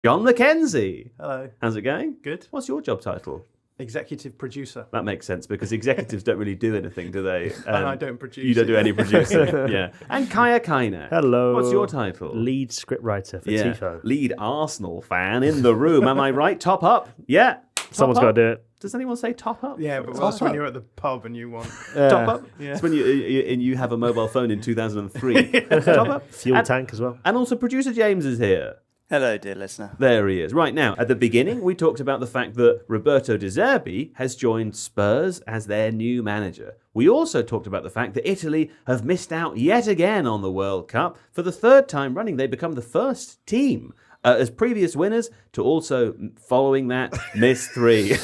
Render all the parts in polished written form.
John Mackenzie. Hello. How's it going? Good. What's your job title? Executive producer. That makes sense because executives don't really do anything, do they? And I don't produce. You don't do any producing. Yeah. And Kaya Kainer. Hello. What's your title? Lead scriptwriter for Tifo. Lead Arsenal fan in the room. Am I right? Top up. Yeah. Someone's got to do it. Does anyone say top up? Yeah, but that's when you're at the pub and you want top up. Yeah. It's when you have a mobile phone in 2003. Top up. Fuel tank as well. And also producer James is here. Hello, dear listener. There he is. Right now, at the beginning, we talked about the fact that Roberto De Zerbi has joined Spurs as their new manager. We also talked about the fact that Italy have missed out yet again on the World Cup. For the third time running, they become the first team as previous winners to also, following that, miss 3.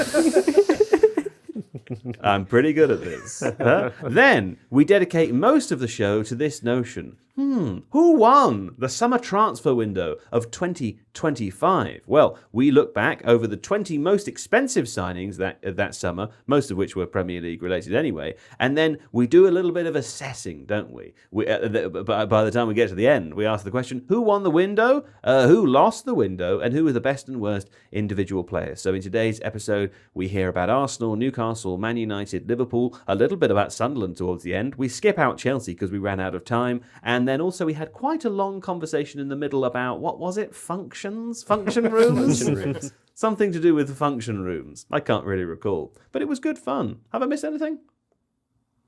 I'm pretty good at this. Then we dedicate most of the show to this notion. Who won the summer transfer window of 2025? Well, we look back over the 20 most expensive signings that summer, most of which were Premier League related anyway, and then we do a little bit of assessing, don't we? By the time we get to the end, we ask the question, who won the window, who lost the window, and who were the best and worst individual players? So in today's episode, we hear about Arsenal, Newcastle, Man United, Liverpool, a little bit about Sunderland towards the end. We skip out Chelsea because we ran out of time, and then also we had quite a long conversation in the middle about, what was it, function rooms? Function rooms? Something to do with function rooms. I can't really recall. But it was good fun. Have I missed anything?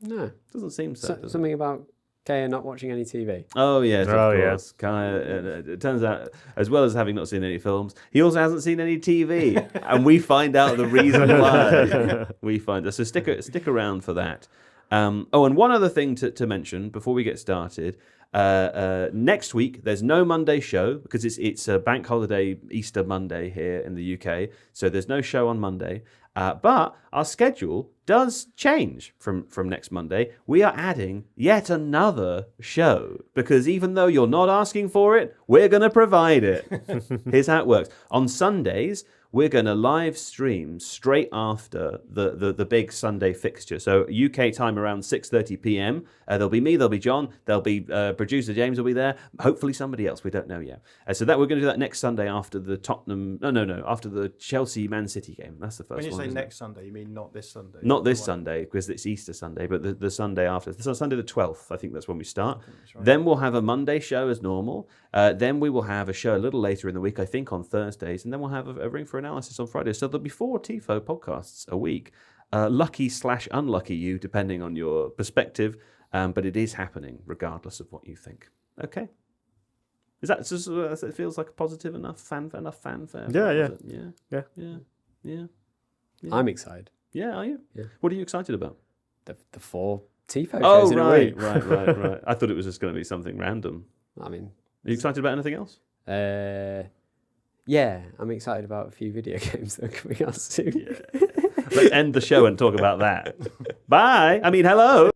No. Doesn't seem so. Something about Kaya not watching any TV. Oh, yes, of course. Kaya, it turns out, as well as having not seen any films, he also hasn't seen any TV. And we find out the reason why. So stick around for that. And one other thing to mention before we get started. Next week there's no Monday show because it's a bank holiday Easter Monday here in the UK, so there's no show on Monday, but our schedule does change from next Monday. We are adding yet another show because even though you're not asking for it, we're going to provide it. Here's how it works. On Sundays we're going to live stream straight after the big Sunday fixture. So UK time around 6:30 p.m. There'll be me, there'll be John, there'll be producer James will be there. Hopefully somebody else, we don't know yet. So that we're going to do that next Sunday after the after the Chelsea Man City game. That's the first one. When you say next Sunday, you mean not this Sunday? Not this Sunday because it's Easter Sunday, but the Sunday after. So Sunday the 12th, I think that's when we start. Right. Then we'll have a Monday show as normal. Then we will have a show a little later in the week, I think on Thursdays, and then we'll have a Ring for Analysis on Friday. So there'll be 4 TIFO podcasts a week. Lucky/unlucky you, depending on your perspective, but it is happening regardless of what you think. Okay. Is that just, it feels like a positive enough fanfare? Yeah. I'm excited. Yeah, are you? Yeah. What are you excited about? The 4 TIFO shows in a week. Right. I thought it was just going to be something random. I mean, are you excited about anything else? Yeah, I'm excited about a few video games that are coming out soon. Yeah. Let's end the show and talk about that. Bye. Hello.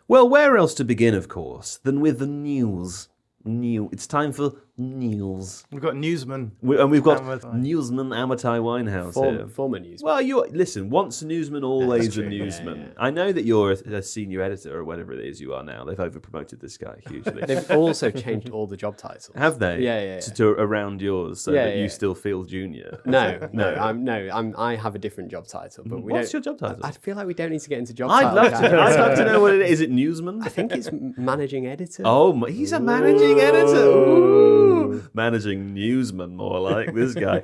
Well, where else to begin, of course, than with the news? It's time for news. We've got newsman. We've got newsman Amatai Winehouse here. Former newsman. Well, listen, once a newsman, always a newsman. Yeah. I know that you're a senior editor or whatever it is you are now. They've over-promoted this guy hugely. They've also changed all the job titles. Have they? Yeah. To around yours so that you still feel junior. No. I have a different job title. But what's your job title? I feel like we don't need to get into job titles. I'd love to know what it is. Is it newsman? I think it's managing editor. Oh, he's a managing editor. Ooh. Managing newsman, more like this guy.